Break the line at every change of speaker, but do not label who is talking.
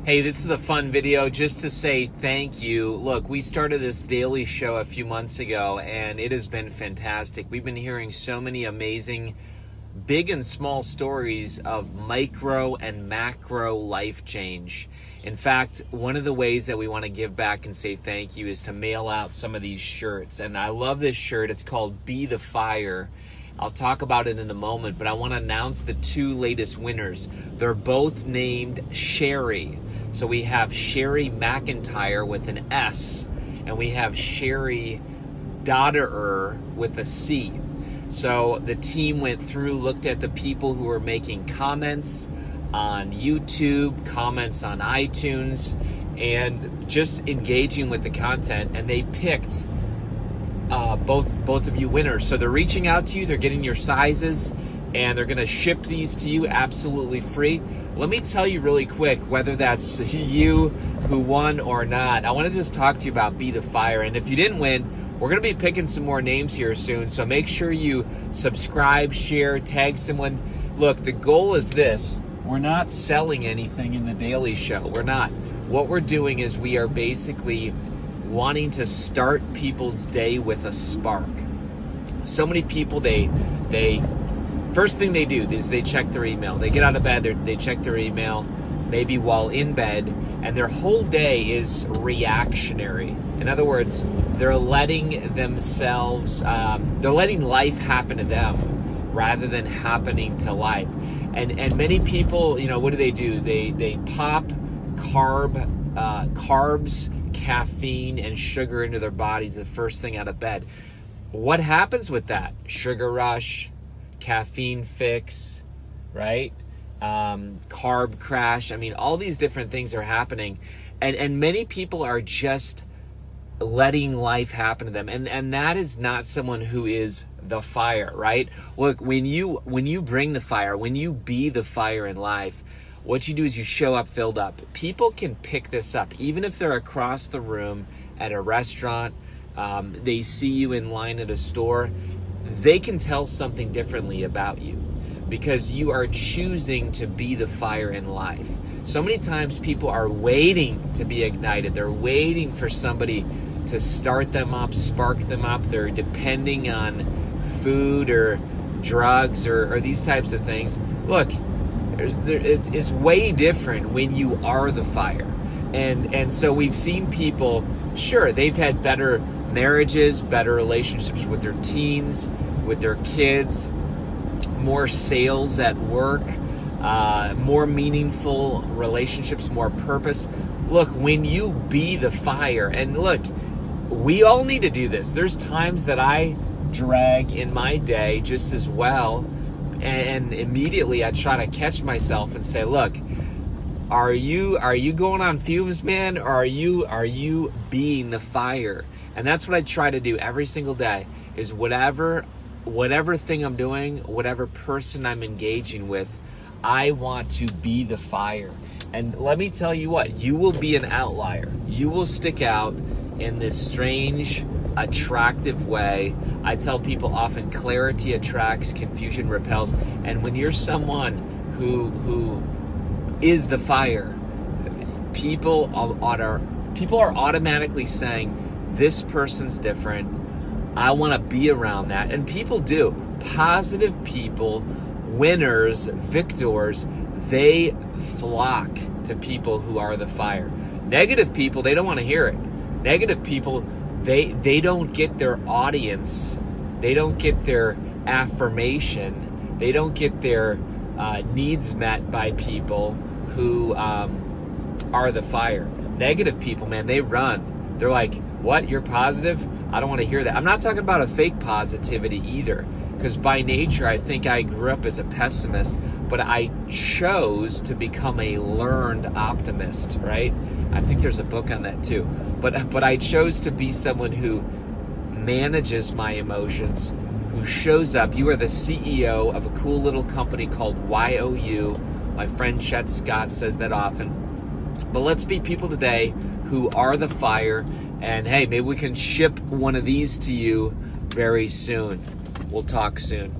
Hey, this is a fun video just to say thank you. Look, we started this daily show a few months ago and it has been fantastic. We've been hearing so many amazing big and small stories of micro and macro life change. In fact, one of the ways that we want to give back and say thank you is to mail out some of these shirts. And I love this shirt. It's called Be the Fire. I'll talk about it in a moment, but I want to announce the two latest winners. They're both named Sherry. So we have Sherry McIntyre with an S, and we have Sherry Dotterer with a C. So the team went through, looked at the people who were making comments on YouTube, comments on iTunes, and just engaging with the content, and they picked both of you winners. So they're reaching out to you, they're getting your sizes, and they're going to ship these to you absolutely free. Let me tell you really quick whether that's you who won or not. I want to just talk to you about Be the Fire. And if you didn't win, we're going to be picking some more names here soon. So make sure you subscribe, share, tag someone. Look, the goal is this. We're not selling anything in the Daily Show. We're not. What we're doing is we are basically wanting to start people's day with a spark. So many people, they first thing they do is they check their email. They get out of bed, they check their email, maybe while in bed, and their whole day is reactionary. In other words, they're letting themselves, they're letting life happen to them rather than happening to life. And many people, what do? They pop carbs, caffeine, and sugar into their bodies the first thing out of bed. What happens with that? Sugar rush, caffeine fix, right? Carb crash. I mean, all these different things are happening, and many people are just letting life happen to them, and that is not someone who is the fire, right? Look, when you bring the fire, when you be the fire in life, what you do is you show up filled up. People can pick this up, even if they're across the room at a restaurant, they see you in line at a store, they can tell something differently about you because you are choosing to be the fire in life. So many times people are waiting to be ignited. They're waiting for somebody to start them up, spark them up. They're depending on food or drugs or these types of things. Look, it's way different when you are the fire. And so we've seen people, sure, they've had better marriages, better relationships with their teens, with their kids, more sales at work, more meaningful relationships, more purpose. Look, when you be the fire, and look, we all need to do this. There's times that I drag in my day just as well, and immediately I try to catch myself and say, look, are you going on fumes, man, or are you being the fire? And that's what I try to do every single day, is whatever thing I'm doing, whatever person I'm engaging with, I want to be the fire. And let me tell you what, you will be an outlier. You will stick out in this strange, attractive way. I tell people often, clarity attracts, confusion repels. And when you're someone who is the fire, people are automatically saying, this person's different. I want to be around that. And people do. Positive people, winners, victors, they flock to people who are the fire. Negative people, they don't want to hear it. Negative people, they don't get their audience. They don't get their affirmation. They don't get their needs met by people who are the fire. Negative people, man, they run. They're like, what? You're positive? I don't want to hear that. I'm not talking about a fake positivity either, because by nature, I think I grew up as a pessimist, but I chose to become a learned optimist, right? I think there's a book on that too. But I chose to be someone who manages my emotions, who shows up. You are the CEO of a cool little company called YOU. My friend Chet Scott says that often. But let's be people today who are the fire. And hey, maybe we can ship one of these to you very soon. We'll talk soon.